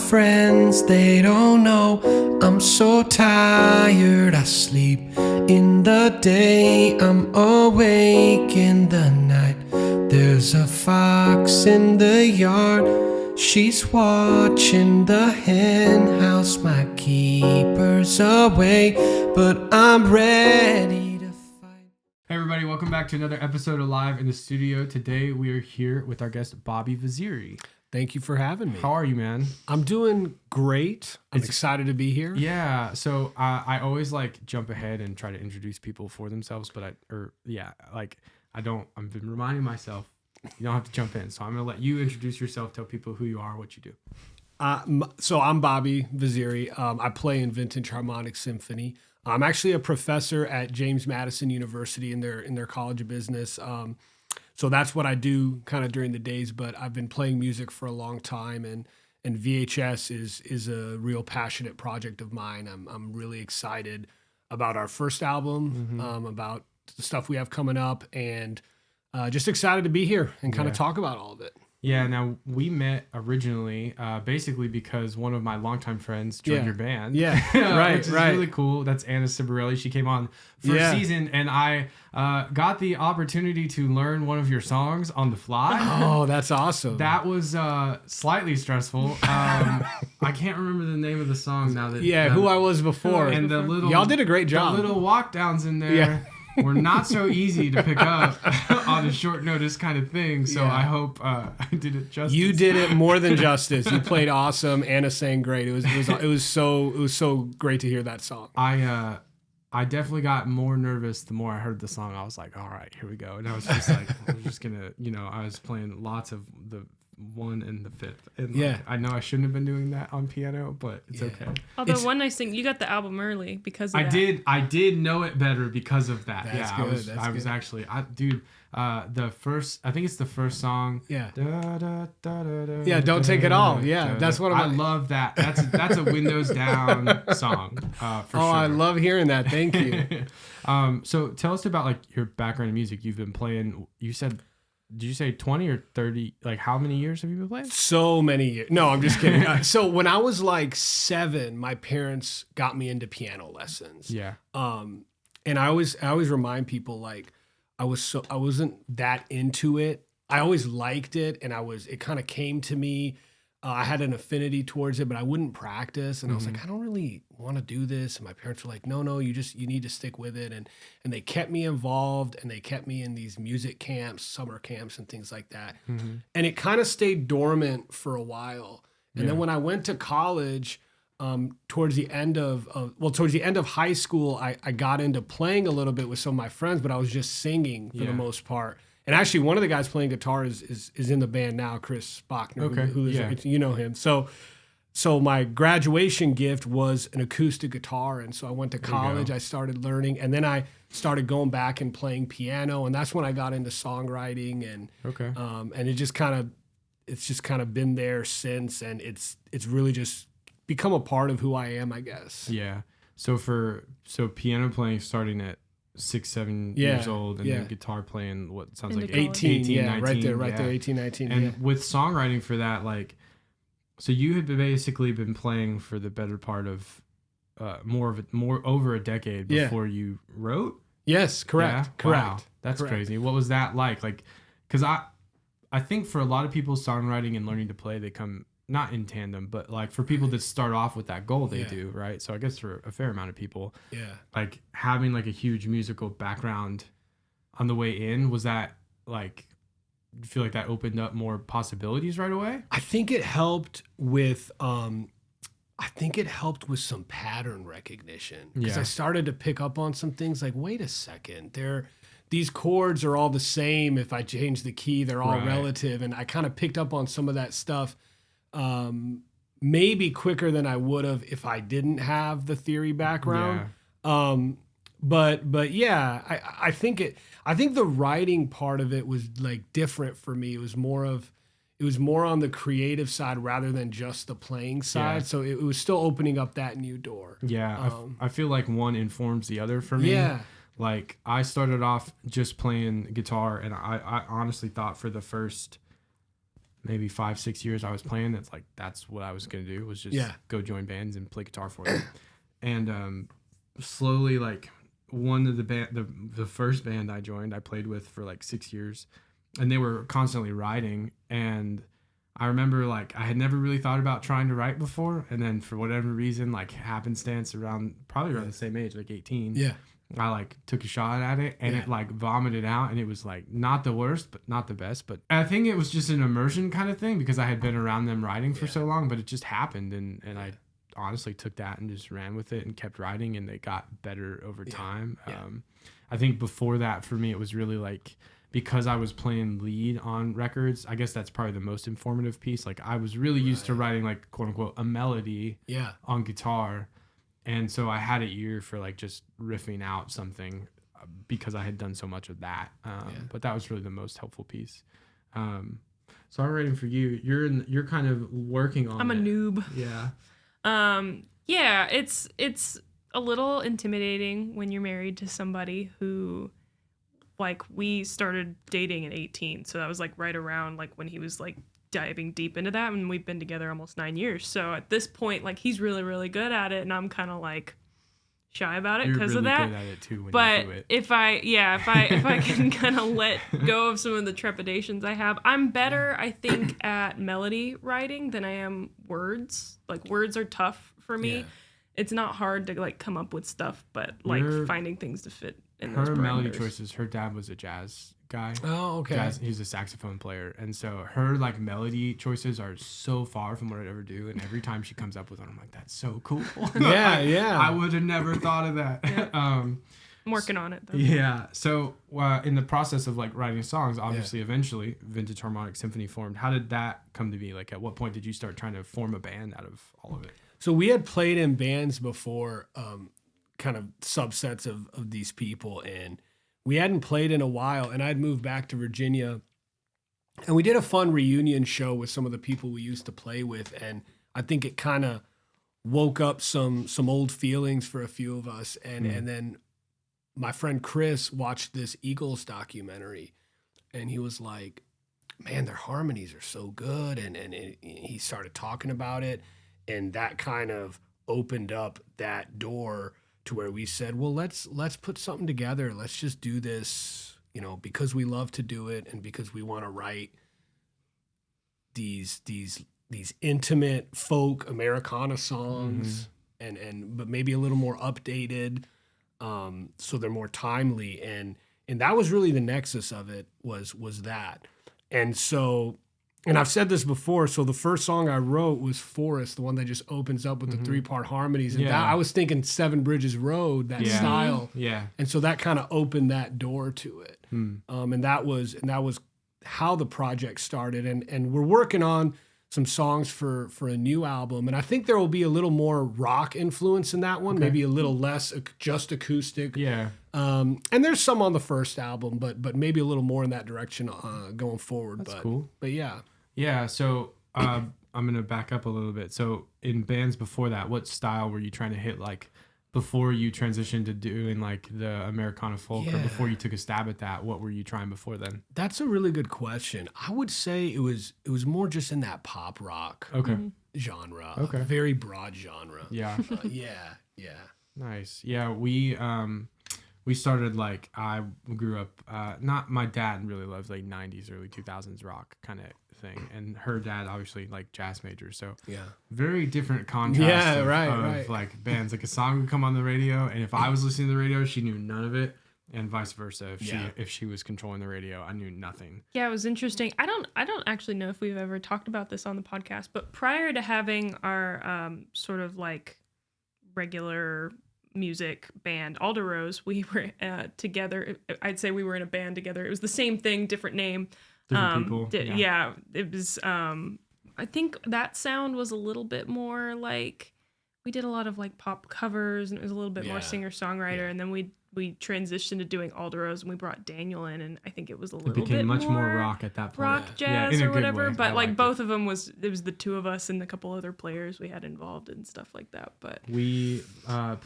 friends, they don't know I'm so tired. I sleep in the day, I'm awake in the night. There's a fox in the yard, she's watching the hen house. My keeper's away, but I'm ready to fight. Hey everybody, welcome back to another episode of Live in the Studio. Today we are here with our guest Bobby Vaziri. Thank you for having me. How are you, man? I'm doing greght. I'm excited to be here. Yeah, so I always like jump ahead and try to introduce people for themselves, but I've been reminding myself, you don't have to jump in. So I'm going to let you introduce yourself, tell people who you are, what you do. So I'm Bobby Vaziri. I play in vintage harmonic symphony. I'm actually a professor at James Madison University in their College of Business. So that's what I do kind of during the days, but I've been playing music for a long time, and VHS is a real passionate project of mine. I'm really excited about our first album, about the stuff we have coming up, and just excited to be here and kind of talk about all of it. Yeah, now we met originally basically because one of my longtime friends joined your band. Yeah, right, which is really cool. That's Anna Cibarelli. She came on first season, and I got the opportunity to learn one of your songs on the fly. Oh, that's awesome. That was slightly stressful. I can't remember the name of the song now. Who I was before. And the little y'all did a great job. The little walk downs in there. Were not so easy to pick up on a short notice kind of thing. So I hope I did it justice. You did it more than justice. You played awesome. Anna sang great. It was so great to hear that song. I definitely got more nervous the more I heard the song. I was like, all right, here we go. And I was just like, I'm just gonna, I was playing lots of the 1 and the 5th. And I know I shouldn't have been doing that on piano, but it's okay. Although one nice thing, you got the album early because of that. I did know it better because of that. That's good. I was actually, the first, I think it's the first song. Yeah. Don't Take It All. Yeah, that's one of my. I love that. That's a Windows Down song for sure. I love hearing that. Thank you. So tell us about like your background in music. You've been playing. You said. Did you say 20 or 30? Like, how many years have you been playing? So many years. No, I'm just kidding. So when I was like 7, my parents got me into piano lessons. Yeah. And I always remind people like I wasn't that into it. I always liked it, and it kind of came to me. I had an affinity towards it, but I wouldn't practice. And I was like, I don't really want to do this. And my parents were like, no, you need to stick with it. And they kept me involved, and they kept me in these music camps, summer camps, and things like that. And it kind of stayed dormant for a while. And then when I went to college, towards the end of high school, I got into playing a little bit with some of my friends, but I was just singing for the most part. And actually, one of the guys playing guitar is in the band now, Chris Bachner, who is you know him. So my graduation gift was an acoustic guitar, and so I went to college. I started learning, and then I started going back and playing piano, and that's when I got into songwriting, and and it's just kind of been there since, and it's really just become a part of who I am, I guess. Yeah. So piano playing starting at 6-7 years old, and then guitar playing what sounds like 18, 19, right there 18, 19. And with songwriting for that, like, so you had basically been playing for the better part of more over a decade before you wrote. Yes, correct. Wow, that's crazy. What was that like? Like, because I think for a lot of people, songwriting and learning to play, they come not in tandem, but like for people that start off with that goal, they do, right? So I guess for a fair amount of people, like having like a huge musical background on the way in, was that like, you feel like that opened up more possibilities right away? I think it helped with some pattern recognition, because I started to pick up on some things like, wait a second, these chords are all the same. If I change the key, they're all relative. And I kind of picked up on some of that stuff maybe quicker than I would have if I didn't have the theory background. But yeah, I think the writing part of it was like different for me. It was more on the creative side rather than just the playing side. So it was still opening up that new door. Yeah. I feel like one informs the other for me. Yeah. Like I started off just playing guitar, and I honestly thought for the first maybe 5-6 years I was playing, that's what I was gonna do, was just go join bands and play guitar for them. And slowly, like, one of the first band I joined, I played with for like 6 years, and they were constantly writing. And I remember, like, I had never really thought about trying to write before, and then for whatever reason, like happenstance, probably around the same age, like 18, I like took a shot at it, and it like vomited out, and it was like not the worst, but not the best. But I think it was just an immersion kind of thing, because I had been around them writing for so long, but it just happened, and I honestly took that and just ran with it and kept writing, and they got better over time. I think before that, for me, it was really like, because I was playing lead on records, I guess that's probably the most informative piece. Like, I was really used to writing, like, quote unquote, a melody on guitar. And so I had an ear for like just riffing out something, because I had done so much of that. But that was really the most helpful piece. Songwriting for you, you're kind of working on I'm a it. noob. Yeah. It's a little intimidating when you're married to somebody who, like, we started dating at 18. So that was like right around like when he was like diving deep into that, and we've been together almost 9 years. So at this point, like, he's really, really good at it, and I'm kind of like shy about it because of that. You're really good at it too when but you do it. if I can kind of let go of some of the trepidations I have, I'm better, I think, at melody writing than I am words. Like, words are tough for me. It's not hard to like come up with stuff, but like finding things to fit in those parameters. Her melody choices, her dad was a jazz guy. Oh, okay. He's a saxophone player, and so her like melody choices are so far from what I'd ever do. And every time she comes up with one, I'm like, "That's so cool." I would have never thought of that. I'm working on it though. Yeah. So in the process of like writing songs, obviously, eventually, Vintage Harmonic Symphony formed. How did that come to be? Like, at what point did you start trying to form a band out of all of it? So we had played in bands before, kind of subsets of these people, and we hadn't played in a while, and I'd moved back to Virginia, and we did a fun reunion show with some of the people we used to play with, and I think it kind of woke up some old feelings for a few of us, and then my friend Chris watched this Eagles documentary, and he was like, "Man, their harmonies are so good," and he started talking about it, and that kind of opened up that door to where we said, well, let's put something together. Let's just do this, because we love to do it, and because we want to write these intimate folk Americana songs, but maybe a little more updated, so they're more timely. And that was really the nexus of it, was that. And so, and I've said this before, so the first song I wrote was Forest, the one that just opens up with the 3-part harmonies. And that, I was thinking Seven Bridges Road, that style. Yeah. And so that kind of opened that door to it. And that was how the project started. And we're working on some songs for a new album. And I think there will be a little more rock influence in that one, maybe a little less just acoustic. Yeah. And there's some on the first album, but maybe a little more in that direction going forward. That's cool. But yeah. Yeah, so I'm going to back up a little bit. So in bands before that, what style were you trying to hit, like, before you transitioned to doing like the Americana folk, or before you took a stab at that? What were you trying before then? That's a really good question. I would say it was more just in that pop rock genre. Okay. Very broad genre. Yeah. Yeah. Nice. Yeah, we started, like, I grew up, not, my dad really loves like 90s, early 2000s rock kind of thing, and her dad obviously like jazz major, so very different contrast of like bands. Like, a song would come on the radio, and if I was listening to the radio, she knew none of it, and vice versa. If she was controlling the radio, I knew nothing. Yeah, it was interesting. I don't actually know if we've ever talked about this on the podcast, but prior to having our sort of like regular music band Alder Rose, we were together. I'd say we were in a band together. It was the same thing, different name. Different people. It was. I think that sound was a little bit more like, we did a lot of like pop covers, and it was a little bit more singer-songwriter. And then we we transitioned to doing Alderos, and we brought Daniel in, and I think it was a little It became bit much more rock at that point. rock jazz in a or good whatever. way. But I like liked both of them was the two of us and a couple other players we had involved and stuff like that. But we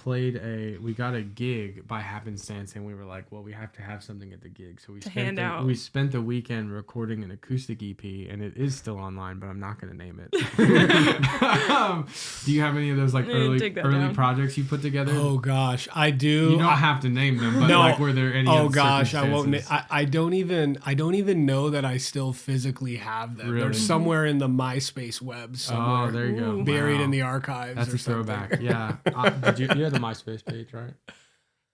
we got a gig by happenstance, and we were like, well, we have to have something at the gig, so we spent the weekend recording an acoustic EP, and it is still online, but I'm not going to name it. Do you have any of those like early projects you put together? Oh gosh, I do. You don't have to name them, but like, were there any? Oh gosh, I won't. I don't even know that I still physically have them. Really? They're somewhere in the MySpace web somewhere. Oh, there you go. Buried in the archives. That's a throwback. Yeah. You had the MySpace page, right?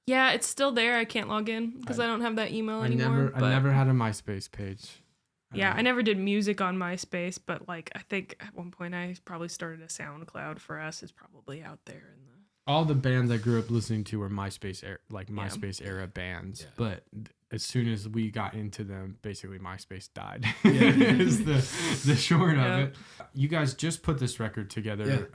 Yeah, it's still there. I can't log in because I don't have that email anymore. I never had a MySpace page. I never did music on MySpace, but like I think at one point I probably started a SoundCloud for us. It's probably out there in the. All the bands I grew up listening to were MySpace era bands, but as soon as we got into them, basically MySpace died. Is the short of it. You guys just put this record together.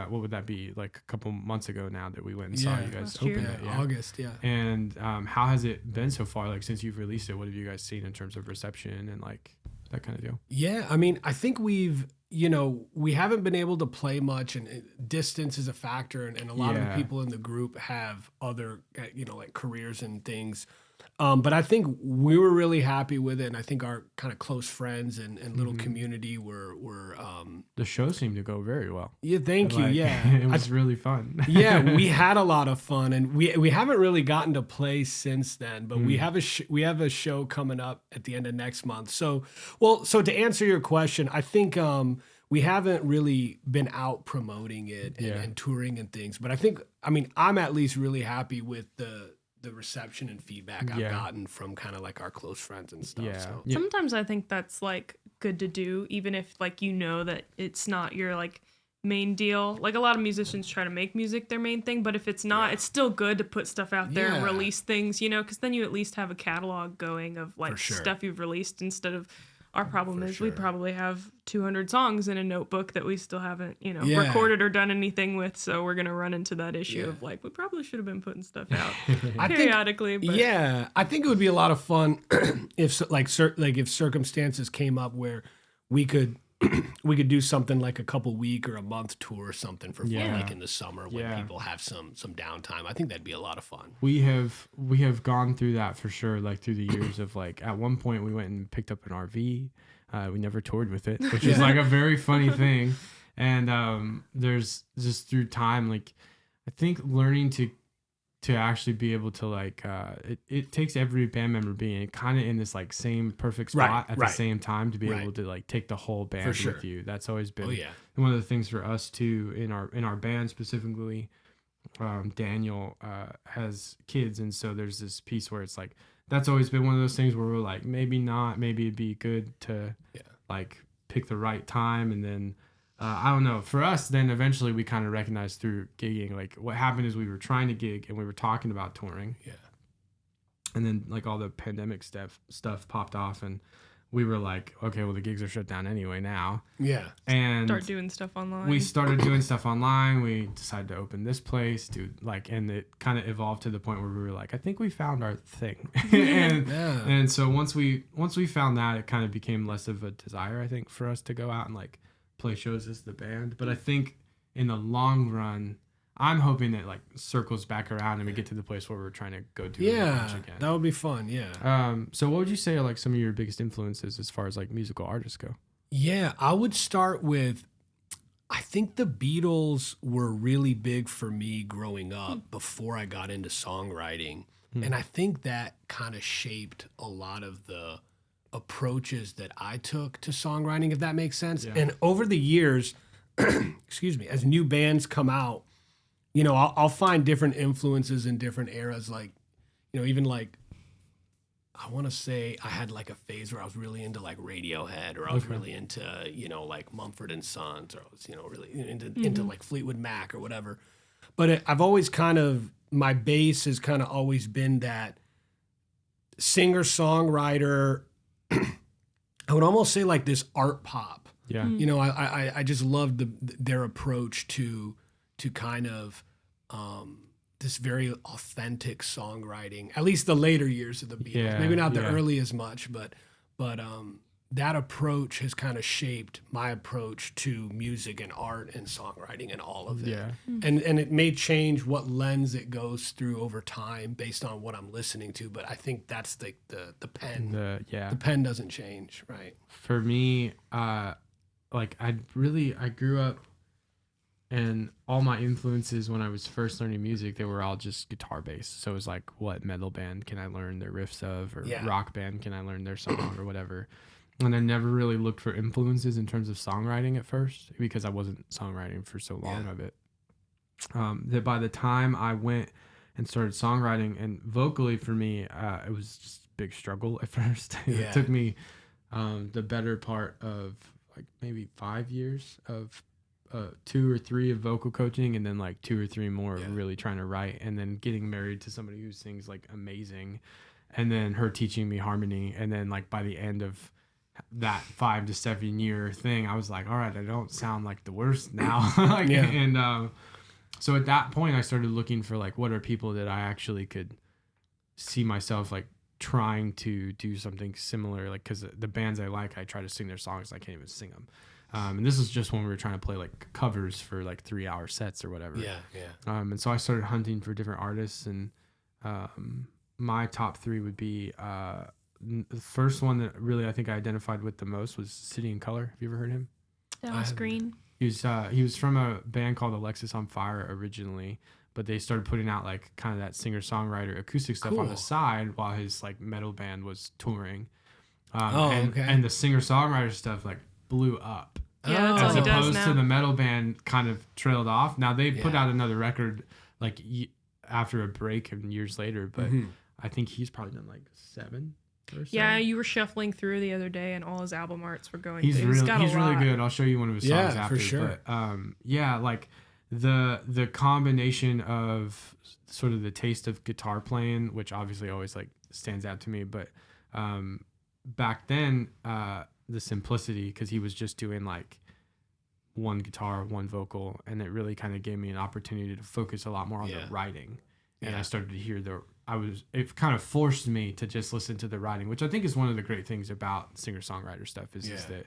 What would that be? Like a couple months ago now that we went and saw you guys open it. Yeah. August. Yeah. And how has it been so far? Like since you've released it, what have you guys seen in terms of reception and like that kind of deal? Yeah, I mean, I think we haven't been able to play much, and distance is a factor, and a lot of the people in the group have other, like careers and things. But I think we were really happy with it, and I think our kind of close friends and little community were the show seemed to go very well. Yeah, thank you. Yeah, it was really fun. Yeah, we had a lot of fun, and we haven't really gotten to play since then. But we have a show coming up at the end of next month. So to answer your question, I think we haven't really been out promoting it and touring and things. But I'm at least really happy with the reception and feedback I've gotten from kind of like our close friends and stuff. Yeah. So. Sometimes I think that's like good to do, even if like that it's not your like main deal. Like a lot of musicians try to make music their main thing, but if it's not, it's still good to put stuff out there and release things, because then you at least have a catalog going of like stuff you've released instead of. Our problem is we probably have 200 songs in a notebook that we still haven't, recorded or done anything with. So we're going to run into that issue of like, we probably should have been putting stuff out periodically. I think it would be a lot of fun if circumstances came up where we could do something like a couple week or a month tour or something for fun, like in the summer when people have some downtime. I think that'd be a lot of fun. We have gone through that for sure, like through the years of like at one point we went and picked up an RV. We never toured with it, which is like a very funny thing. And there's just through time, like I think learning to actually be able to like it takes every band member being kind of in this like same perfect spot at the same time to be able to like take the whole band with you. That's always been one of the things for us too in our band specifically. Daniel has kids, and so there's this piece where it's like that's always been one of those things where we're like maybe it'd be good to like pick the right time. And then I don't know. For us, then eventually we kind of recognized through gigging, like what happened is we were trying to gig and we were talking about touring. Yeah. And then like all the pandemic stuff popped off, and we were like, okay, well the gigs are shut down anyway now. Yeah. And start doing stuff online. We started doing stuff online. We decided to open this place, and it kind of evolved to the point where we were like, I think we found our thing. And so once we found that, it kind of became less of a desire, I think, for us to go out and like play shows as the band. But I think in the long run, I'm hoping it like circles back around and we get to the place where we're trying to go do it again. That would be fun. Yeah. So what would you say are like some of your biggest influences as far as like musical artists go? Yeah, I would start with, I think the Beatles were really big for me growing up before I got into songwriting. And I think that kind of shaped a lot of the approaches that I took to songwriting, if that makes sense. Yeah. And over the years, excuse me, as new bands come out, I'll find different influences in different eras. Like, even like, I want to say I had like a phase where I was really into like Radiohead, or I was really into, like Mumford and Sons, or I was, really into like Fleetwood Mac or whatever. But I've always my base has kind of always been that singer-songwriter, I would almost say like this art pop. Yeah. I just loved their approach to kind of this very authentic songwriting, at least the later years of the Beatles. Yeah, Maybe not the yeah. early as much, but that approach has kind of shaped my approach to music and art and songwriting and all of it. Yeah. And it may change what lens it goes through over time based on what I'm listening to, but I think that's the pen. The pen doesn't change, right? For me, like I grew up, and all my influences when I was first learning music, they were all just guitar based. So it was like, what metal band can I learn their riffs of, or rock band can I learn their song or whatever. And I never really looked for influences in terms of songwriting at first, because I wasn't songwriting for so long of it. That by the time I went and started songwriting, and vocally for me, it was just a big struggle at first. It took me the better part of like maybe 5 years of 2 or 3 of vocal coaching, and then like 2 or 3 more of really trying to write, and then getting married to somebody who sings like amazing, and then her teaching me harmony. And then like by the end of that 5 to 7 year thing, I was like, all right, I don't sound like the worst now. And so at that point I started looking for like, what are people that I actually could see myself like trying to do something similar, like, because the bands I like, I try to sing their songs, I can't even sing them. And this is just when we were trying to play like covers for like 3-hour sets or whatever. And so I started hunting for different artists, and my top 3 would be the first one that really I think I identified with the most was City and Color. Have you ever heard him? Dallas Green. He was from a band called Alexis on Fire originally, but they started putting out like kind of that singer-songwriter acoustic stuff on the side while his like metal band was touring. And the singer-songwriter stuff like blew up. Yeah, that's all he does now. As opposed to the metal band kind of trailed off. Now they put out another record like after a break and years later, but I think he's probably done like 7 or so. Yeah, you were shuffling through the other day and all his album arts were going He's through. really good. I'll show you one of his songs after. For sure. But like the combination of sort of the taste of guitar playing, which obviously always like stands out to me, but back then the simplicity, because he was just doing like one guitar, one vocal, and it really kind of gave me an opportunity to focus a lot more on the writing. And I started to hear it kind of forced me to just listen to the writing, which I think is one of the great things about singer-songwriter stuff is that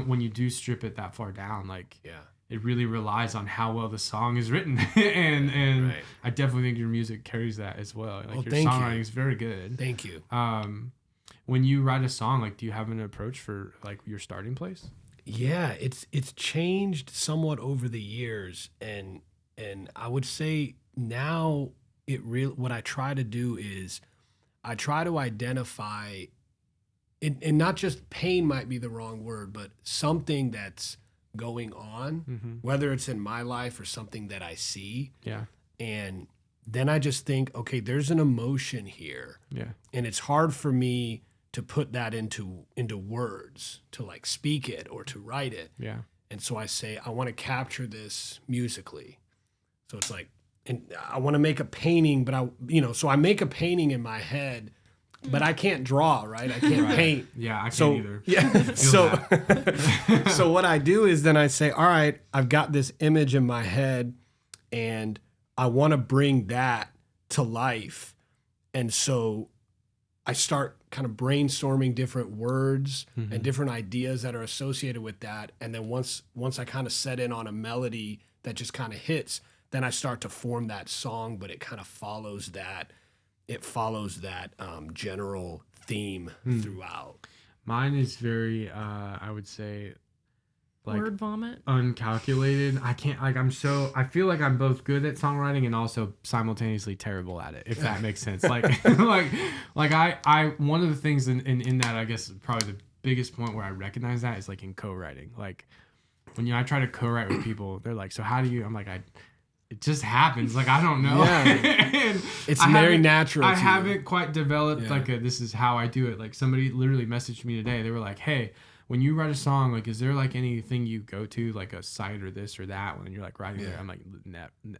when you do strip it that far down, like it really relies on how well the song is written. and I definitely think your music carries that as well. Like your songwriting is very good. Thank you. When you write a song, like, do you have an approach for like your starting place? Yeah, it's changed somewhat over the years, and I would say now what I try to do is I try to identify, and not just pain might be the wrong word, but something that's going on, whether it's in my life or something that I see. Yeah. And then I just think, okay, there's an emotion here. Yeah. And it's hard for me to put that into words, to like speak it or to write it. Yeah. And so I say, I want to capture this musically. So it's like, and I want to make a painting, but so I make a painting in my head, but I can't draw, right? I can't paint. Yeah, I can't either. Yeah. So what I do is then I say, all right, I've got this image in my head and I want to bring that to life. And so I start kind of brainstorming different words and different ideas that are associated with that. And then once I kind of set in on a melody that just kind of hits, then I start to form that song, but it kind of follows that. It follows that general theme throughout. Mine is very, I would say, like word vomit, uncalculated. I can't, like, I feel like I'm both good at songwriting and also simultaneously terrible at it, if that makes sense. Like, I one of the things in that, I guess probably the biggest point where I recognize that is like in co-writing. Like when I try to co-write with people, they're like, so how do you, I'm like, it just happens. Like, I don't know. Yeah. It's very natural. I haven't quite developed this is how I do it. Like somebody literally messaged me today. They were like, hey, when you write a song, like, is there like anything you go to, like a site or this or that when you're like writing there? I'm like,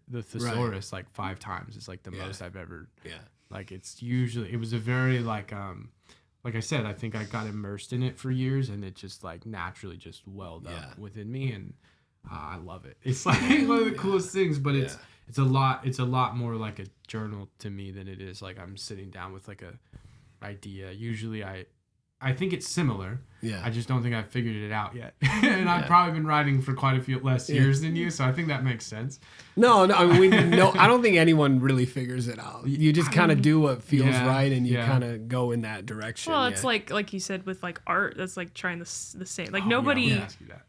the thesaurus like 5 times is like the most I've ever. Yeah. Like it was a very like I said, I think I got immersed in it for years and it just like naturally just welled up within me, and I love it. It's like one of the coolest things, but it's it's a lot more like a journal to me than it is like I'm sitting down with like a idea. Usually I think it's similar. Yeah. I just don't think I've figured it out yet. And I've probably been writing for quite a few less years than you, so I think that makes sense. No, I mean, no, I don't think anyone really figures it out. You just kind of do what feels right, and you kind of go in that direction. Well, it's like you said with like art, that's like trying the same. Like nobody,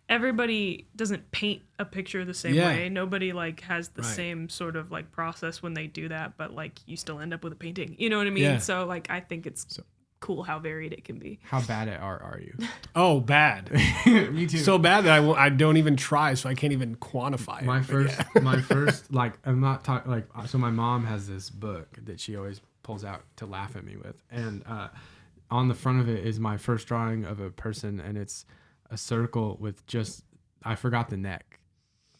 everybody doesn't paint a picture the same way. Nobody like has the same sort of like process when they do that, but like you still end up with a painting. You know what I mean? Yeah. So like I think it's cool how varied it can be. How bad at art are you? Oh, bad. Me too. So bad that I don't even try, so I can't even quantify it. My first, like, I'm not talking, like, so my mom has this book that she always pulls out to laugh at me with. And on the front of it is my first drawing of a person, and it's a circle with just, I forgot the neck.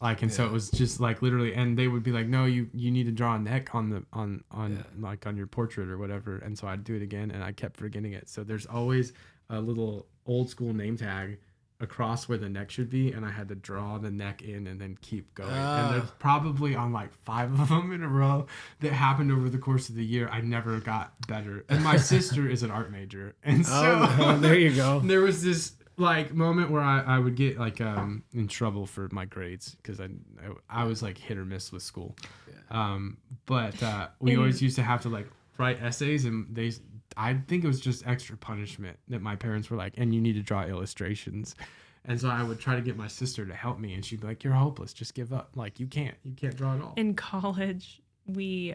Like, and so it was just like literally, and they would be like, no, you need to draw a neck on like on your portrait or whatever. And so I'd do it again, and I kept forgetting it. So there's always a little old school name tag across where the neck should be, and I had to draw the neck in and then keep going. And there's probably on like 5 of them in a row that happened over the course of the year. I never got better. And my sister is an art major, and so there you go. There was this like moment where I would get like in trouble for my grades because I was like hit or miss with school. But we always used to have to like write essays, and I think it was just extra punishment that my parents were like, and you need to draw illustrations. And so I would try to get my sister to help me, and she'd be like, you're hopeless, just give up. Like you can't draw at all. In college, he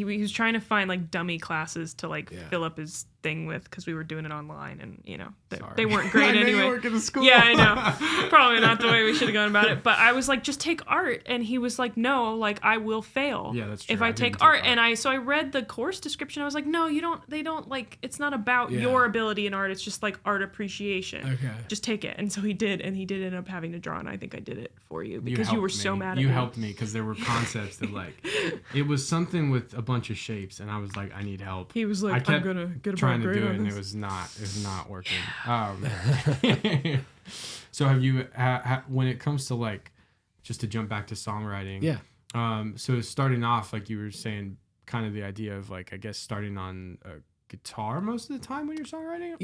was trying to find like dummy classes to like fill up his thing with, because we were doing it online, and you know they weren't great anyway. You work in a school. Yeah, I know. Probably not the way we should have gone about it. But I was like, just take art, and he was like, no, like I will fail. Yeah, that's true. If I take art. And I read the course description. I was like, no, you don't. They don't like. It's not about your ability in art. It's just like art appreciation. Okay. Just take it. And so he did, and he did end up having to draw, and I think I did it for you because you were so mad at me. You helped me because there were concepts that like it was something with a bunch of shapes, and I was like, I need help. He was like, I'm gonna get a trying to do it, and it was not working. So have you when it comes to like, just to jump back to songwriting, so starting off, like you were saying, kind of the idea of like, I guess starting on a guitar most of the time when you're songwriting?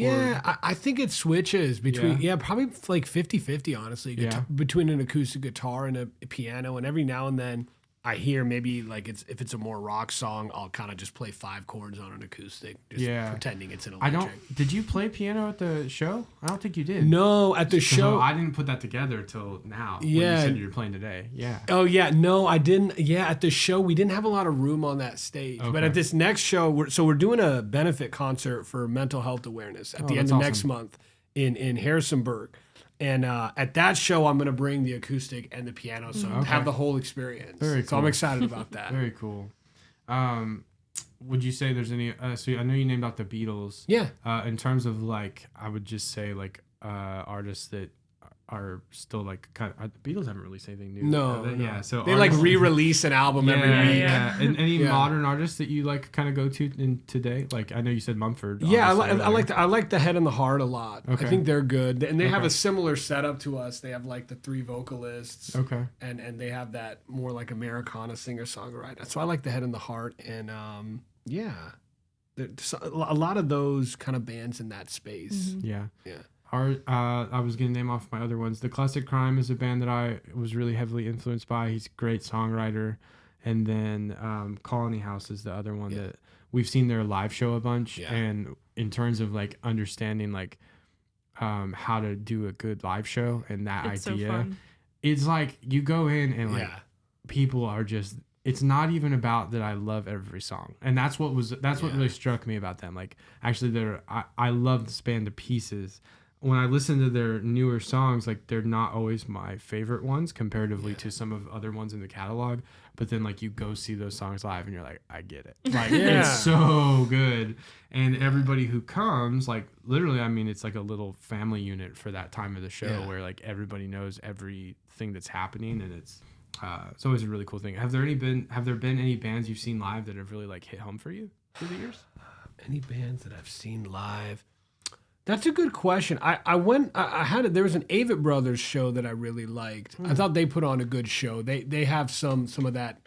I think it switches between probably like 50-50 honestly, between an acoustic guitar and a piano, and every now and then I hear maybe like if it's a more rock song, I'll kind of just play 5 chords on an acoustic, just pretending it's an electric. Did you play piano at the show? I don't think you did. No, at the show. I didn't put that together till now. When you said you were playing today. Yeah. Oh yeah, no, I didn't. Yeah, at the show we didn't have a lot of room on that stage. Okay. But at this next show, we're doing a benefit concert for mental health awareness at the end of next month in Harrisonburg. And at that show, I'm going to bring the acoustic and the piano, so have the whole experience. Very cool. So I'm excited about that. Very cool. Would you say there's any... so I know you named out the Beatles. Yeah. In terms of, like, I would just say, like, artists that are still, like, kind of... The Beatles haven't released anything new. No. Yeah, so... They, like, re-release an album every week. Yeah. And any modern artists that you, like, kind of go to in today? Like, I know you said Mumford. Yeah, I like the Head and the Heart a lot. Okay. I think they're good. And they have a similar setup to us. They have, like, the 3 vocalists. Okay. And they have that more, like, Americana singer-songwriter. So I like the Head and the Heart. And, there's a lot of those kind of bands in that space. Mm-hmm. Yeah. Yeah. I was going to name off my other ones. The Classic Crime is a band that I was really heavily influenced by. He's a great songwriter. And then Colony House is the other one that we've seen their live show a bunch. Yeah. And in terms of like understanding like how to do a good live show and that idea, so it's like you go in and like people are just... It's not even about that I love every song. And that's what really struck me about them. Like actually I love this band to pieces. When I listen to their newer songs, like they're not always my favorite ones comparatively to some of other ones in the catalog. But then like you go see those songs live and you're like, I get it. Like it's so good. And everybody who comes, like literally, I mean, it's like a little family unit for that time of the show where like everybody knows everything that's happening, and it's always a really cool thing. Have there been any bands you've seen live that have really like hit home for you through the years? Any bands that I've seen live? That's a good question. There was an Avett Brothers show that I really liked. I thought they put on a good show. They have some of that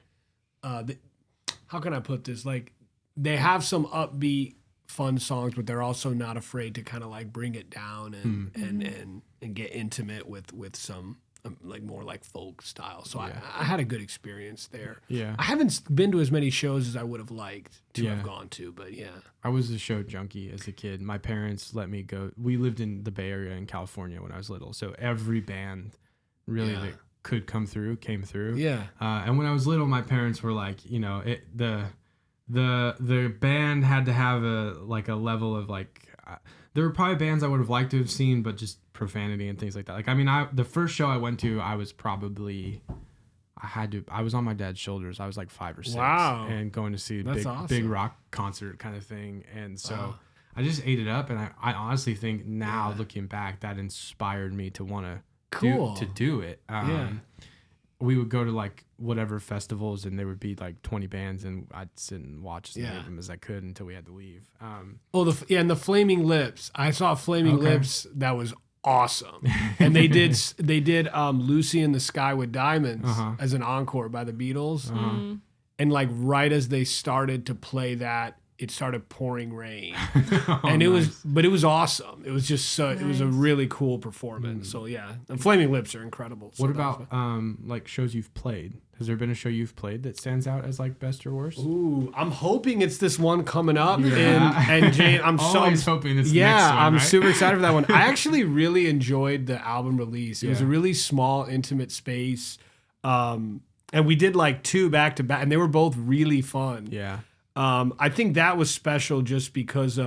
how can I put this? Like, they have some upbeat, fun songs, but they're also not afraid to kind of like bring it down and get intimate with some like more like folk style. So I had a good experience there. Yeah. I haven't been to as many shows as I would have liked to have gone to, but yeah. I was a show junkie as a kid. My parents let me go. We lived in the Bay Area in California when I was little, so every band really that could come through came through. Yeah. And when I was little, my parents were like, you know, the band had to have a level of like. There were probably bands I would have liked to have seen, but just profanity and things like that. Like, I mean, the first show I went to, I was on my dad's shoulders. I was like 5 or 6. Wow. And going to see a big rock concert kind of thing. And so I just ate it up. And I honestly think now looking back, that inspired me to want to do it. We would go to like whatever festivals and there would be like 20 bands and I'd sit and watch as many of them as I could until we had to leave. And the Flaming Lips. I saw Flaming Lips. That was awesome. And they did Lucy in the Sky with Diamonds as an encore by the Beatles. And like right as they started to play that, it started pouring rain. And it was awesome. It was just it was a really cool performance. So yeah, and Flaming Lips are incredible. What about like shows you've played? Has there been a show you've played that stands out as like best or worst? Ooh, I'm hoping it's this one coming up. And Jane, I'm always hoping it's next one, I'm right? super excited for that one. I actually really enjoyed the album release. It was a really small, intimate space. And we did like 2 back to back, and they were both really fun. Yeah. I think that was special just because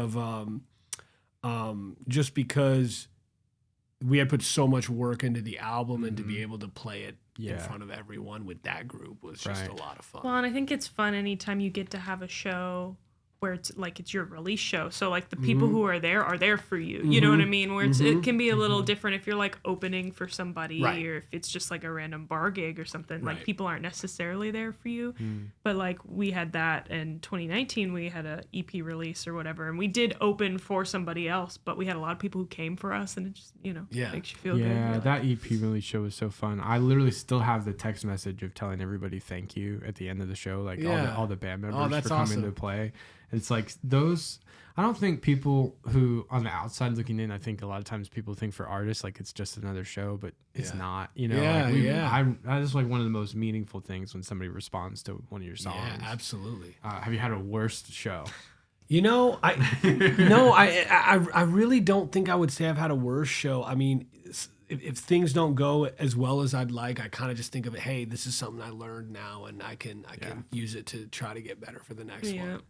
we had put so much work into the album, and to be able to play it in front of everyone with that group was just a lot of fun. Well, and I think it's fun anytime you get to have a show where it's like it's your release show. So like the people who are there for you. You know what I mean? Where it can be a little different if you're like opening for somebody or if it's just like a random bar gig or something. Like people aren't necessarily there for you. But like we had that in 2019, we had a EP release or whatever, and we did open for somebody else, but we had a lot of people who came for us, and it just, makes you feel good. Yeah, that EP release show was so fun. I literally still have the text message of telling everybody thank you at the end of the show, like all the band members for coming to play. It's like those, I don't think people who on the outside looking in, I think a lot of times people think for artists, like it's just another show, but it's not, that is like one of the most meaningful things when somebody responds to one of your songs. Yeah, absolutely. Have you had a worst show? I really don't think I would say I've had a worse show. I mean, if things don't go as well as I'd like, I kind of just think of it, hey, this is something I learned now, and I can use it to try to get better for the next one.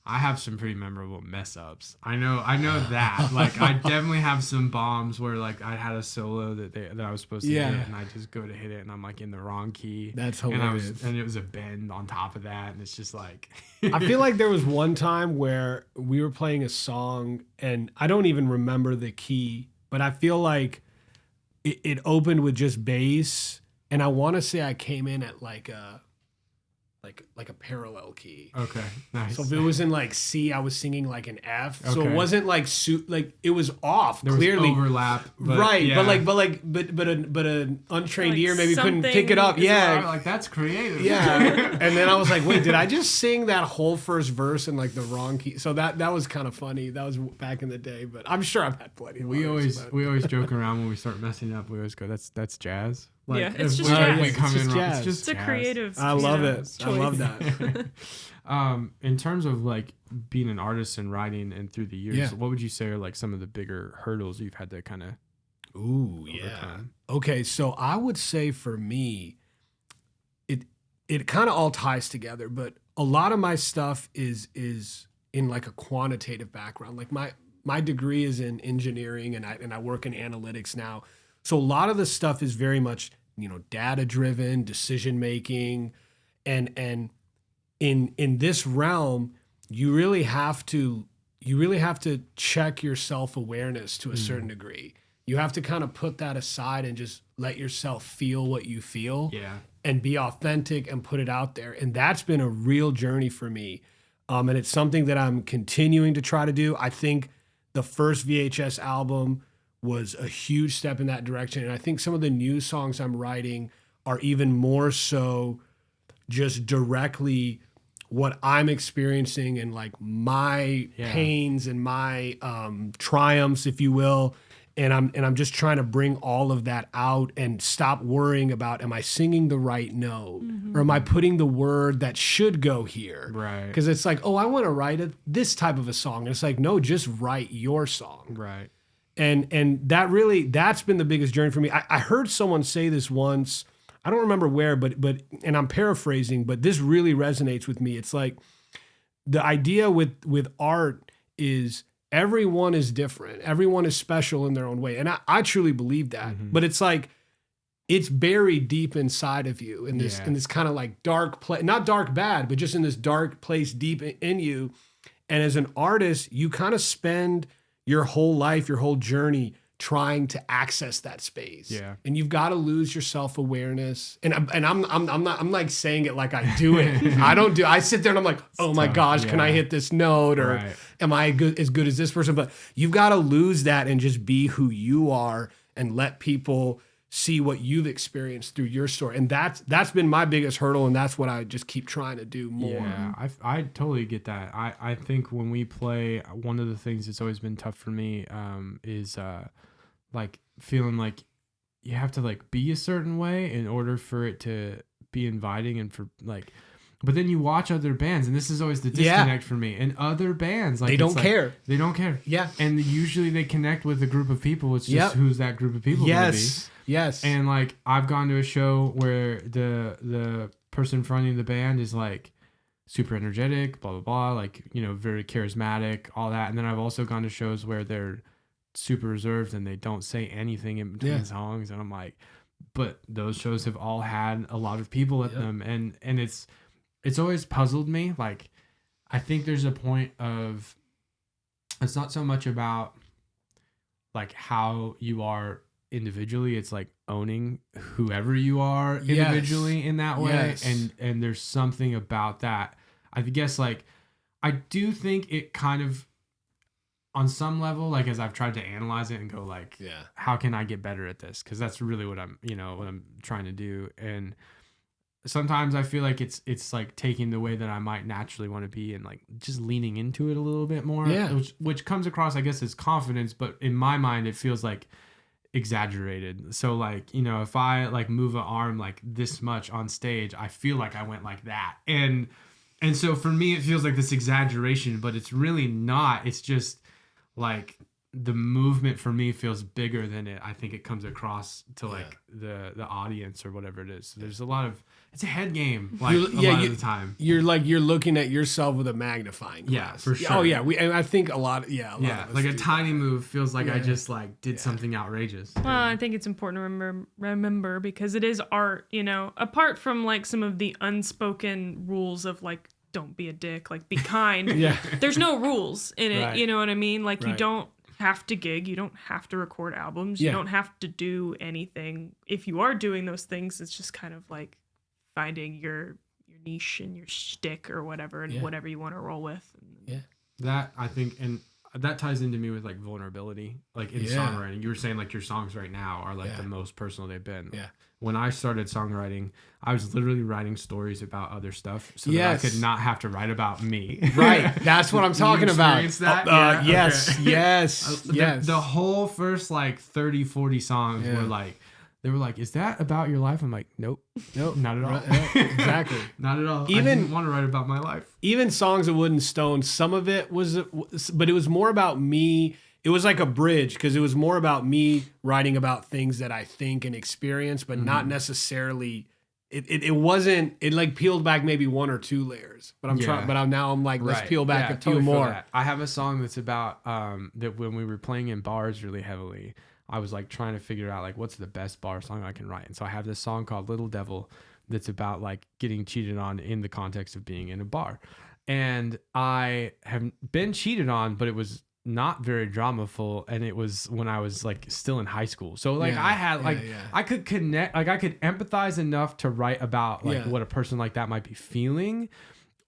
I have some pretty memorable mess ups. I know that. Like I definitely have some bombs where like I had a solo that I was supposed to hit, and I just go to hit it and I'm like in the wrong key. That's hilarious. And it was a bend on top of that, and it's just like I feel like there was one time where we were playing a song and I don't even remember the key, but I feel like it opened with just bass, and I want to say I came in at like a parallel key. Okay, nice. So if it was in like C, I was singing like an F. Okay. So it wasn't like it was off. There clearly was overlap, right? Yeah. But an untrained ear maybe couldn't pick it up. Yeah, like that's creative. Yeah, and then I was like, wait, did I just sing that whole first verse in like the wrong key? So that was kind of funny. That was back in the day, but I'm sure I've had plenty. We always joke around when we start messing up. We always go, that's jazz. Like, it's just jazz. It's just a creative. I love it. Choice. I love that. In terms of like being an artist and writing and through the years, what would you say are like some of the bigger hurdles you've had to kind of overcome? Okay, so I would say for me, it kind of all ties together, but a lot of my stuff is in like a quantitative background. Like my degree is in engineering, and I work in analytics now. So a lot of the stuff is very much, data driven, decision making, and in this realm, you really have to check your self-awareness to a certain degree. You have to kind of put that aside and just let yourself feel what you feel, and be authentic and put it out there. And that's been a real journey for me. And it's something that I'm continuing to try to do. I think the first VHS album was a huge step in that direction. And I think some of the new songs I'm writing are even more so just directly what I'm experiencing and like my pains and my triumphs, if you will. And I'm just trying to bring all of that out and stop worrying about, am I singing the right note, or am I putting the word that should go here? Right. Because it's like, oh, I want to write this type of a song. And it's like, no, just write your song. Right. And that's been the biggest journey for me. I heard someone say this once. I don't remember where, but and I'm paraphrasing, but this really resonates with me. It's like the idea with art is everyone is different. Everyone is special in their own way. And I truly believe that. But it's like, it's buried deep inside of you in this kind of like dark place, not dark bad, but just in this dark place deep in you. And as an artist, you kind of spend your whole life, your whole journey trying to access that space. Yeah. And you've got to lose your self-awareness. And I'm like saying it like I do it. I sit there and I'm like, oh my gosh, can I hit this note? Or am I as good as this person? But you've got to lose that and just be who you are and let people see what you've experienced through your story. And that's been my biggest hurdle. And that's what I just keep trying to do more. Yeah, I totally get that. I think when we play, one of the things that's always been tough for me is like feeling like you have to like be a certain way in order for it to be inviting and for like, but then you watch other bands and this is always the disconnect for me, and other bands like they don't care. They don't care. Yeah. And usually they connect with a group of people. It's just who's that group of people gonna be. Yes. And like I've gone to a show where the person fronting the band is like super energetic, blah blah blah, like, you know, very charismatic, all that. And then I've also gone to shows where they're super reserved and they don't say anything in between songs, and I'm like, but those shows have all had a lot of people at them, and it's always puzzled me. Like, I think there's a point of, it's not so much about like how you are individually, it's like owning whoever you are individually in that way. And there's something about that, I guess, like I do think it kind of, on some level, like as I've tried to analyze it and go like, how can I get better at this? Because that's really what I'm trying to do. And sometimes I feel like it's like taking the way that I might naturally want to be and like just leaning into it a little bit more, which comes across, I guess, as confidence, but in my mind it feels like exaggerated. So like, you know, if I like move an arm like this much on stage, I feel like I went like that, and so for me it feels like this exaggeration, but it's really not. It's just like the movement for me feels bigger than I think it comes across to like the audience or whatever it is. So there's a lot of, it's a head game, like a lot of the time. You're looking at yourself with a magnifying glass. Yeah, for sure. Oh yeah, I think a lot of us like a tiny move feels like I just like did something outrageous. Well, I think it's important to remember because it is art, you know, apart from like some of the unspoken rules of like, don't be a dick, like be kind. There's no rules in it. You know what I mean? Like you don't have to gig, you don't have to record albums, you don't have to do anything. If you are doing those things, it's just kind of like finding your niche and your shtick or whatever, and whatever you want to roll with. That I think, and that ties into me with like vulnerability, like in songwriting. You were saying like your songs right now are like the most personal they've been. When I started songwriting, I was literally writing stories about other stuff so that I could not have to write about me. Right. That's what I'm talking about. That? Yes. The whole first like 30, 40 songs were like, they were like, is that about your life? I'm like, nope, not at all. Right, exactly. Not at all. I didn't want to write about my life. Even Songs of Wood and Stone, some of it was, but it was more about me. It was like a bridge because it was more about me writing about things that I think and experience, but not necessarily. It wasn't. It like peeled back maybe one or two layers. But I'm trying. But I'm like, let's peel back a few more. I have a song that's about that when we were playing in bars really heavily, I was like trying to figure out like what's the best bar song I can write. And so I have this song called Little Devil that's about like getting cheated on in the context of being in a bar. And I have been cheated on, but it was not very dramaful, and it was when I was like still in high school. So like I had like I could connect, like I could empathize enough to write about like what a person like that might be feeling,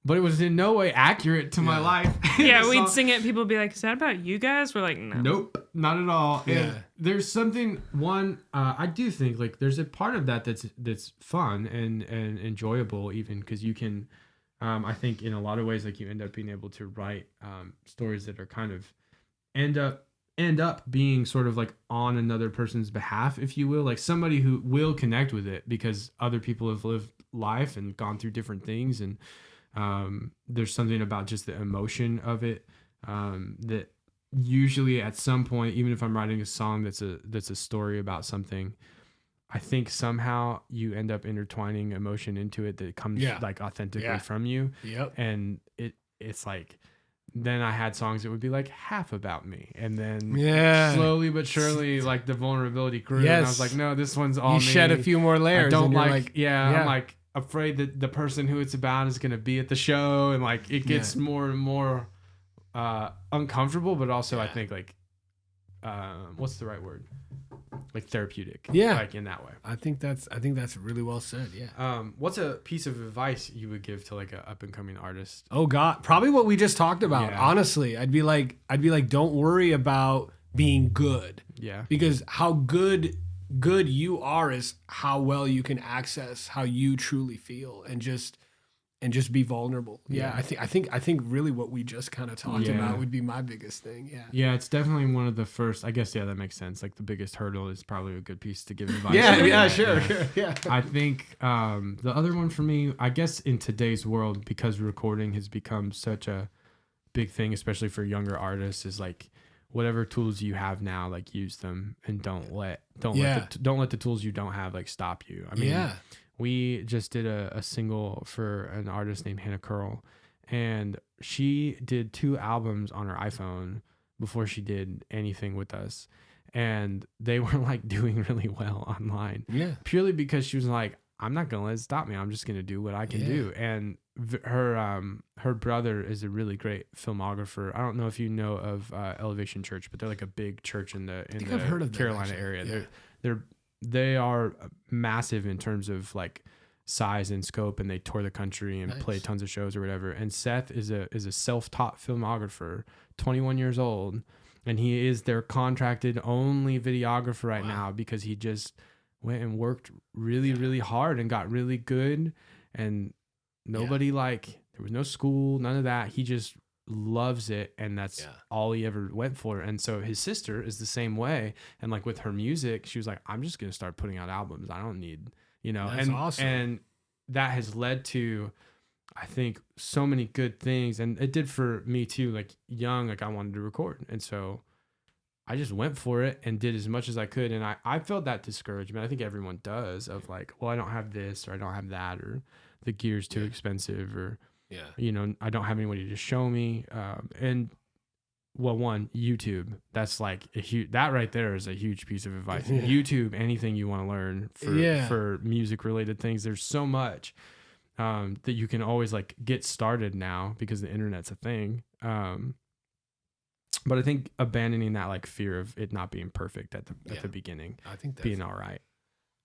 but it was in no way accurate to my life. Yeah, The we'd song- sing it. People would be like, "Is that about you guys?" We're like, "No." Nope, not at all. Yeah. And there's something I do think like there's a part of that that's fun and enjoyable even because you can I think in a lot of ways like you end up being able to write stories that are kind of end up being sort of like on another person's behalf, if you will, like somebody who will connect with it because other people have lived life and gone through different things and there's something about just the emotion of it that usually at some point, even if I'm writing a song that's a story about something, I think somehow you end up intertwining emotion into it that comes like authentically from you. Yep. And it's like then I had songs that would be like half about me, and then slowly but surely like the vulnerability grew, and I was like, no, this one's all you me. shed a few more layers. I don't and you're like I'm like afraid that the person who it's about is going to be at the show, and like it gets more and more uncomfortable, but also I think like what's the right word, like therapeutic, like in that way. I think that's really well said. What's a piece of advice you would give to like an up and coming artist? Oh God, probably what we just talked about. Honestly, I'd be like don't worry about being good, because how good you are is how well you can access how you truly feel and just be vulnerable. I think really what we just kind of talked about would be my biggest thing. It's definitely one of the first, I guess. That makes sense. Like the biggest hurdle is probably a good piece to give advice. Sure. I think the other one for me, I guess in today's world, because recording has become such a big thing, especially for younger artists, is like whatever tools you have now, like use them and don't let the tools you don't have like stop you. I mean, we just did a single for an artist named Hannah Curl, and she did 2 albums on her iPhone before she did anything with us. And they were like doing really well online. Purely because she was like, I'm not going to let it stop me. I'm just going to do what I can do. And her brother is a really great filmographer. I don't know if you know of Elevation Church, but they're like a big church in the I've heard of them, Carolina area. They are massive in terms of like size and scope, and they tour the country and play tons of shows or whatever. And Seth is a self-taught filmographer, 21 years old, and he is their contracted only videographer right now because he just went and worked really, really hard and got really good. And nobody there was no school, none of that. He just loves it, and that's all he ever went for. And so his sister is the same way, and like with her music, she was like, I'm just gonna start putting out albums. I don't need, that's awesome. And that has led to, I think, so many good things, and it did for me too. Like young, like I wanted to record, and so I just went for it and did as much as I could. And I felt that discouragement. I think everyone does, of like, well, I don't have this, or I don't have that, or the gear's too expensive, or I don't have anybody to show me. And well, one, YouTube, that's like that right there is a huge piece of advice. YouTube, anything you want to learn for music related things, there's so much that you can always like get started now because the internet's a thing. But I think abandoning that like fear of it not being perfect at the beginning, I think that's being all right.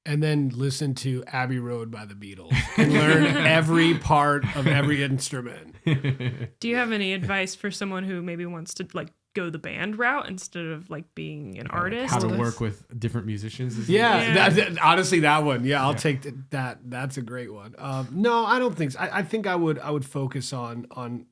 And then listen to Abbey Road by the Beatles and learn every part of every instrument. Do you have any advice for someone who maybe wants to like go the band route instead of like being an artist? How to work with different musicians? Honestly, that one. I'll take that. That's a great one. No, I don't think so. I think I would focus on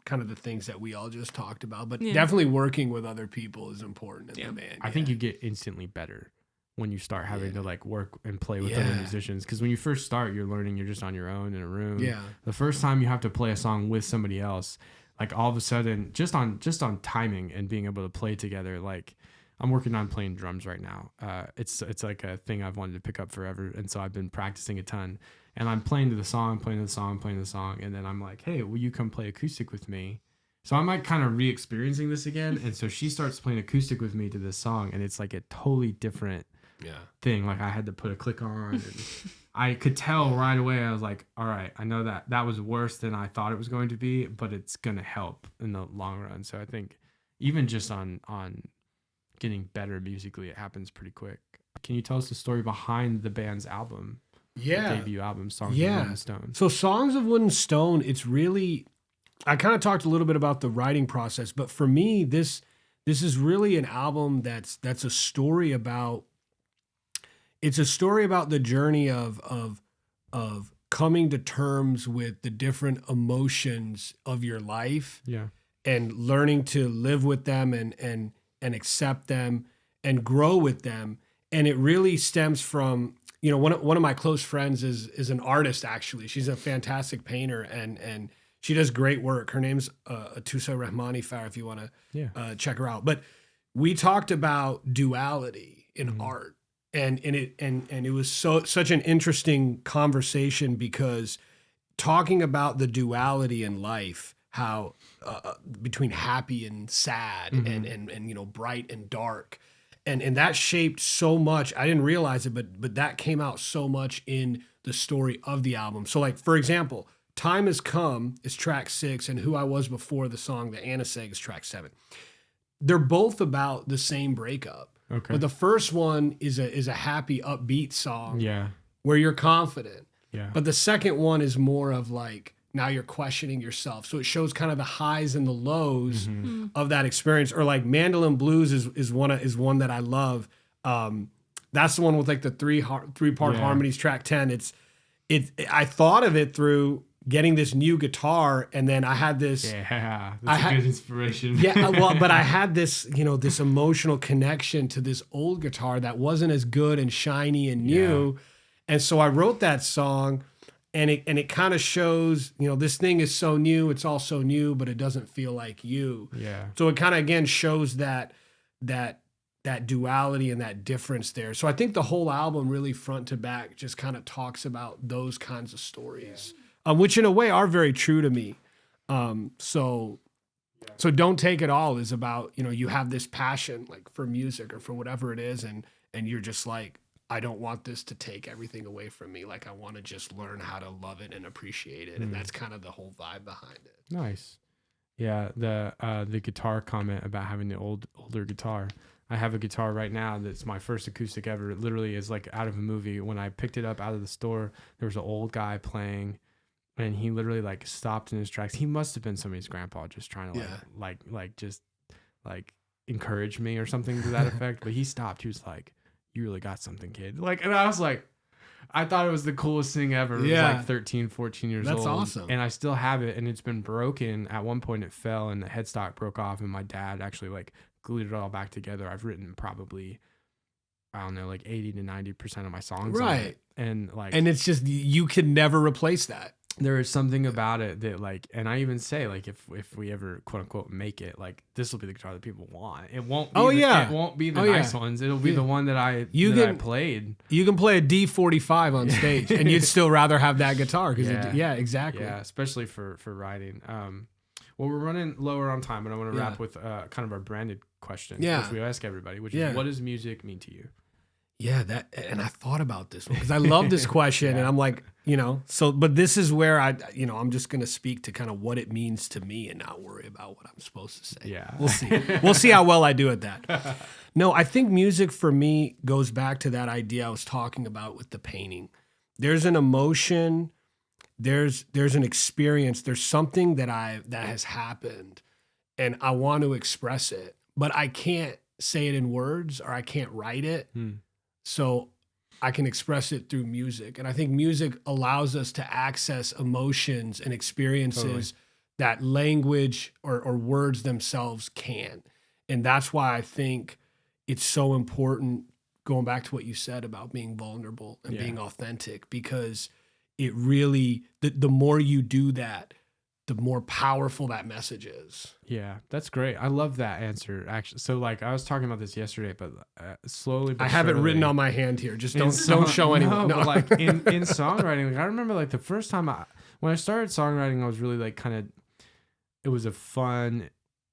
kind of the things that we all just talked about, but definitely working with other people is important in the band. I think you get instantly better when you start having to like work and play with other musicians, because when you first start, you're learning, you're just on your own in a room. The first time you have to play a song with somebody else, like all of a sudden, just on timing and being able to play together. Like I'm working on playing drums right now. It's like a thing I've wanted to pick up forever, and so I've been practicing a ton. And I'm playing to the song, and then I'm like, hey, will you come play acoustic with me? So I'm like kind of re-experiencing this again, and so she starts playing acoustic with me to this song, and it's like a totally different thing. Like I had to put a click on, and I could tell right away. I was like, all right, I know that was worse than I thought it was going to be, but it's going to help in the long run. So I think even just on getting better musically, it happens pretty quick. Can you tell us the story behind the band's album? Debut album, Songs of Wood and Stone. So Songs of Wood and Stone, it's really I kind of talked a little bit about the writing process, but for me, this is really an album that's a story about. It's a story about the journey of coming to terms with the different emotions of your life, Yeah. and learning to live with them and accept them and grow with them. And it really stems from, one of my close friends is an artist, actually. She's a fantastic painter and she does great work. Her name's Atusa Rahmani Farah, if you want to check her out. But we talked about duality in art. And it was such an interesting conversation, because talking about the duality in life, how between happy and sad, and bright and dark, and that shaped so much. I didn't realize it, but that came out so much in the story of the album. So, like, for example, Time Has Come is track 6, and Who I Was Before, the song that Anna sang, is track 7. They're both about the same breakup. Okay. But the first one is a happy, upbeat song. Yeah. Where you're confident. Yeah. But the second one is more of like, now you're questioning yourself. So it shows kind of the highs and the lows of that experience. Or like Mandolin Blues is one that I love. That's the one with like the three-part harmonies, track 10. I thought of it through getting this new guitar, and then I had this. Yeah, that's a good inspiration. Yeah, well, but I had this, this emotional connection to this old guitar that wasn't as good and shiny and new, and so I wrote that song, and it kind of shows, this thing is so new, it's all so new, but it doesn't feel like you. Yeah. So it kind of again shows that duality and that difference there. So I think the whole album, really front to back, just kind of talks about those kinds of stories. Which in a way are very true to me. So Don't Take It All is about, you have this passion like for music or for whatever it is. And you're just like, I don't want this to take everything away from me. Like I want to just learn how to love it and appreciate it. And that's kind of the whole vibe behind it. Nice. Yeah. The guitar comment about having the older guitar. I have a guitar right now that's my first acoustic ever. It literally is like out of a movie. When I picked it up out of the store, there was an old guy playing. And he literally like stopped in his tracks. He must have been somebody's grandpa just trying to just encourage me or something to that effect. But he stopped. He was like, "You really got something, kid." And I was like, I thought it was the coolest thing ever. It was like 13, 14 years old. That's awesome. And I still have it, and it's been broken. At one point it fell and the headstock broke off, and my dad actually like glued it all back together. I've written probably, I don't know, like 80 to 90% of my songs. Right. On it. And it's just, you can never replace that. There is something about it that like, and I even say like, if we ever quote unquote make it, like this will be the guitar that people want. It won't be it won't be the nice ones. It'll be the one that I played. You can play a D45 on stage and you'd still rather have that guitar because exactly. Yeah, especially for writing. Well, we're running lower on time, but I want to wrap with kind of our branded question, which we ask everybody, which is, what does music mean to you? Yeah, and I thought about this one because I love this question, and I'm like, but this is where I'm just going to speak to kind of what it means to me and not worry about what I'm supposed to say. Yeah. We'll see. We'll see how well I do at that. No, I think music for me goes back to that idea I was talking about with the painting. There's an emotion, there's an experience, there's something that has happened, and I want to express it, but I can't say it in words or I can't write it. So I can express it through music. And I think music allows us to access emotions and experiences that language or words themselves can't. And that's why I think it's so important, going back to what you said about being vulnerable and being authentic, because it really, the more you do that, the more powerful that message is. Yeah, that's great. I love that answer, actually. So, like, I was talking about this yesterday, but slowly but I have it written on my hand here. Just don't show anyone. No. But like in songwriting, like I remember like the first time when I started songwriting, I was really like it was a fun,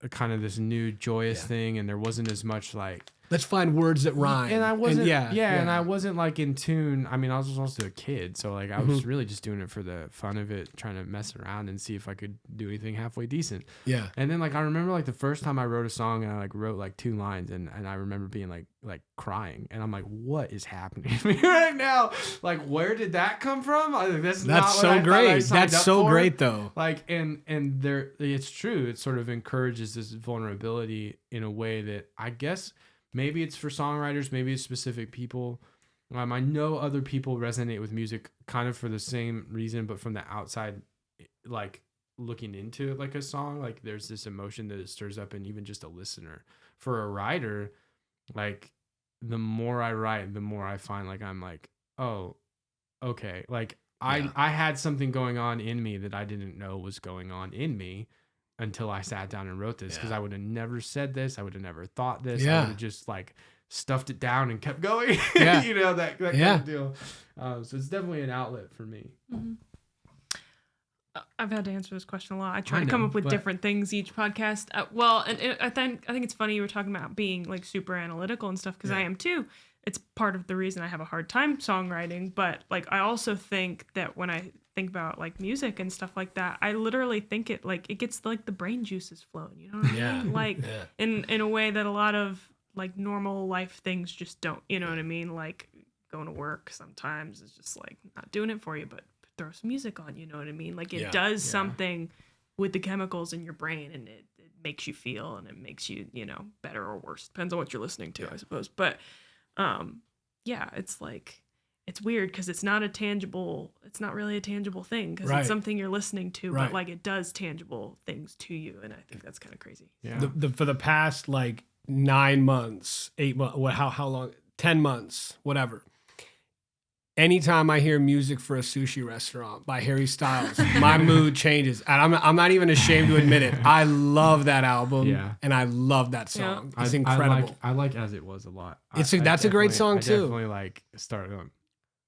kind of this new joyous thing, and there wasn't as much like let's find words that rhyme. And I wasn't, and and I wasn't like in tune. I mean, I was also a kid, so like I was really just doing it for the fun of it, trying to mess around and see if I could do anything halfway decent. Yeah. And then like I remember like the first time I wrote a song, and I like wrote like 2 lines, and I remember being like crying, and I'm like, what is happening to me right now? Like, where did that come from? That's not what so I great. thought I signed That's up so for. great though. Like, and there, it's true. It sort of encourages this vulnerability in a way that I guess maybe it's for songwriters, maybe it's specific people. I know other people resonate with music kind of for the same reason, but from the outside, like looking into it, like a song, like there's this emotion that it stirs up in even just a listener. For a writer, like the more I write, the more I find like I'm like, oh, okay, like I had something going on in me that I didn't know was going on in me until I sat down and wrote this, because I would have never said this. I would have never thought this. I would have just like stuffed it down and kept going. You know, that kind of deal. So it's definitely an outlet for me. Mm-hmm. I've had to answer this question a lot. I try to come up with different things each podcast. I think it's funny you were talking about being like super analytical and stuff, because I am too. It's part of the reason I have a hard time songwriting. But like I also think that when I think about like music and stuff like that, I literally think it gets like the brain juices flowing. You know what I mean? Like in a way that a lot of like normal life things just don't. You know what I mean? Like going to work sometimes is just like not doing it for you, but throw some music on, you know what I mean? Like it does something with the chemicals in your brain, and it makes you feel, and it makes you, you know, better or worse. Depends on what you're listening to, I suppose. But it's like, it's weird because it's not really a tangible thing, because it's something you're listening to, but like it does tangible things to you. And I think that's kind of crazy. Yeah. For the past like 9 months, 8 months, how long, 10 months, whatever. Anytime I hear music for a sushi restaurant by Harry Styles, my mood changes. And I'm not even ashamed to admit it. I love that album, and I love that song. It's incredible. I like As It Was a lot. That's a great song too. I definitely like start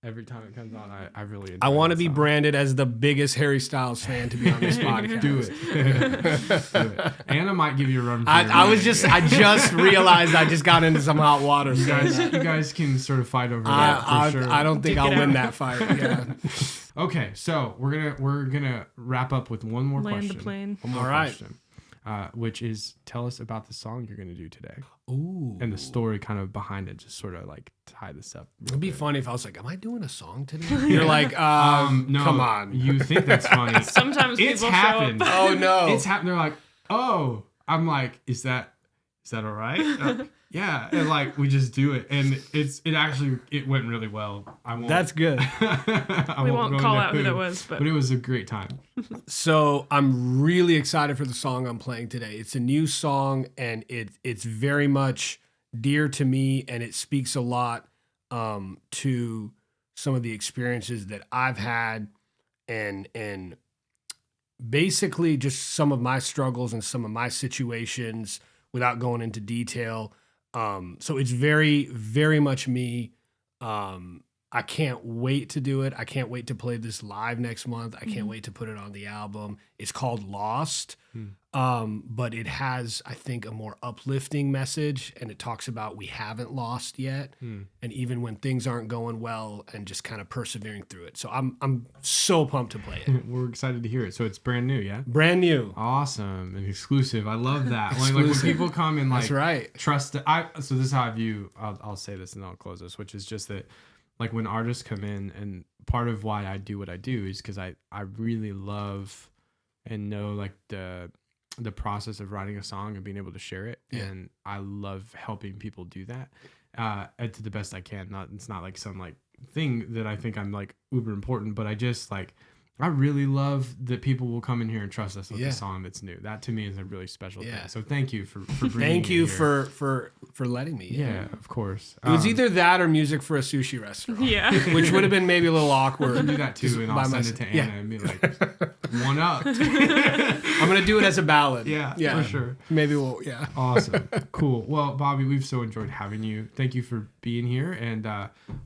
every time it comes on. I really enjoy I want to be song. branded as the biggest Harry Styles fan to be on this podcast. Do it. Anna might give you a run for I just realized I just got into some hot water. You guys can sort of fight over that for sure. I don't think I'll win that fight. Yeah. Okay, so we're gonna wrap up with one more Land question. the plane. One more question, which is, tell us about the song you're gonna do today. Ooh. And the story kind of behind it, just sort of like tie this up. It'd be funny if I was like, am I doing a song today? You're like, no, come on. You think that's funny. Sometimes it's people happened. show up. Oh no. It's happened. They're like, oh, I'm like, is that all right? Yeah. And like, we just do it. And it went really well. That's good. We won't call out who that was, but it was a great time. So I'm really excited for the song I'm playing today. It's a new song, and it's very much dear to me, and it speaks a lot to some of the experiences that I've had, and basically just some of my struggles and some of my situations without going into detail. So it's very, very much me. I can't wait to do it. I can't wait to play this live next month. I can't wait to put it on the album. It's called Lost, but it has, I think, a more uplifting message, and it talks about we haven't lost yet, and even when things aren't going well, and just kind of persevering through it. So I'm so pumped to play it. We're excited to hear it. So it's brand new, yeah? Brand new. Awesome and exclusive. I love that. Like when people come and like That's right. trust it. So this is how I view. I'll say this and then I'll close this, which is just that. Like when artists come in, and part of why I do what I do is because I really love and know like the process of writing a song and being able to share it. Yeah. And I love helping people do that to the best I can. It's not like some like thing that I think I'm like uber important, but I just like, I really love that people will come in here and trust us with a song that's new. That to me is a really special thing. So thank you for bringing Thank you me here. for letting me. Yeah, of course. It was either that or music for a sushi restaurant. Yeah. Which would have been maybe a little awkward. You can do that too, and I'll send it to Anna and be like, one up. I'm going to do it as a ballad. Yeah, for sure. Maybe Awesome. Cool. Well, Bobby, we've so enjoyed having you. Thank you for being here, and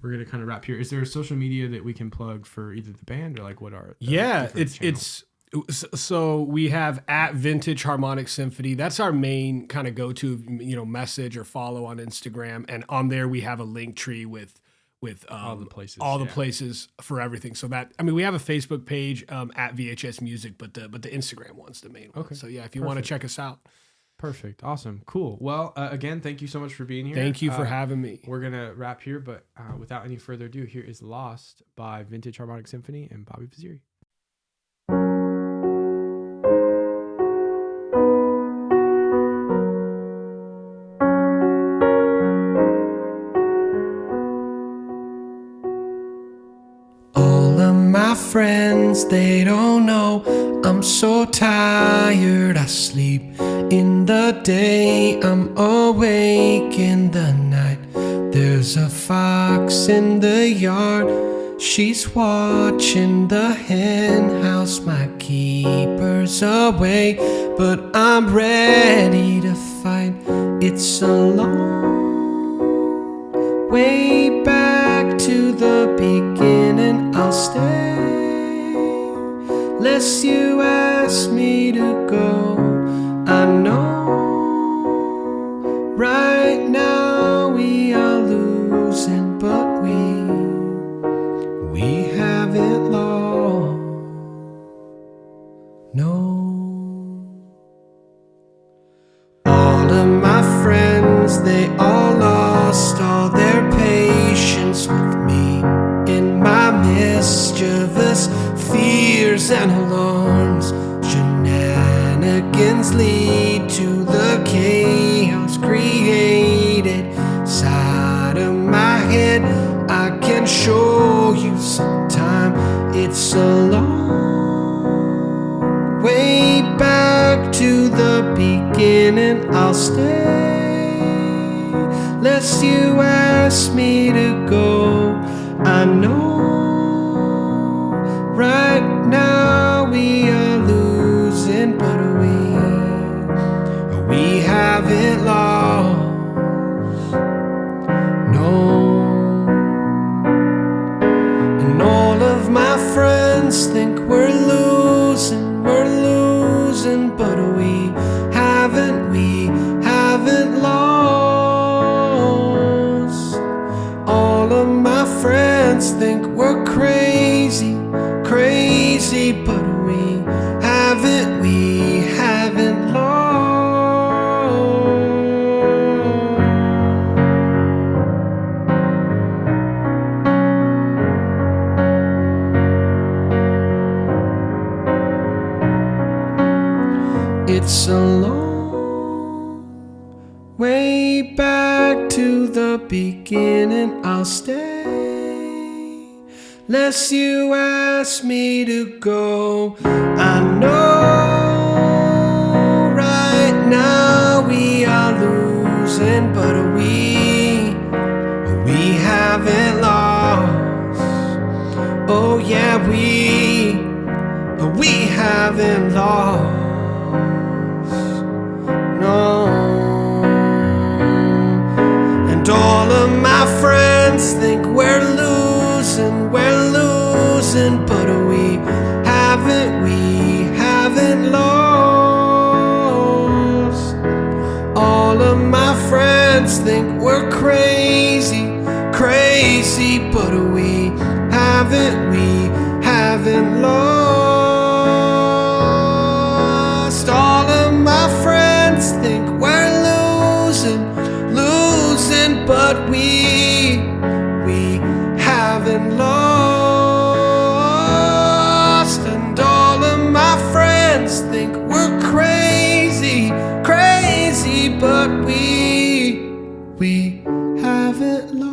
we're going to kind of wrap here. Is there a social media that we can plug for either the band or like what are it's So we have at Vintage Harmonic Symphony. That's our main kind of go-to, message or follow on Instagram. And on there we have a link tree with all the places, all the places for everything. So that, we have a Facebook page at VHS Music, but the Instagram one's the main one. Okay. So yeah, if you want to check us out. Perfect. Awesome. Cool. Well, again, thank you so much for being here. Thank you for having me. We're going to wrap here, but without any further ado, here is Lost by Vintage Harmonic Symphony and Bobby Vaziri. All of my friends, they don't know I'm so tired. I sleep in the day, I'm awake in the night. There's a fox in the yard, she's watching the hen house. My keeper's away, but I'm ready to fight. It's a long way back to the beginning. I'll stay lest you ask me to go. I know right now we are losing, but we haven't lost. No. All of my friends, they all lost all their patience with me in my mischievous fears and alarms. Shenanigans lead to the chaos created inside of my head. I can show you sometime. It's a long way back to the beginning. I'll stay lest you ask me to go. I know right now we are losing, but we haven't lost. No. And all of my friends think we're losing, but we haven't lost. All of my friends think we're crazy, but we haven't lost. It's a long way back to the beginning. I'll stay lest you ask me to go. I know right now we are losing, but we haven't lost. Oh yeah, we haven't lost. No. And all of my friends think we're losing, but we haven't lost. All of my friends think we're crazy, but we haven't lost. All of my friends think we're losing, but we haven't lost. And all of my friends think we're crazy, but we haven't lost.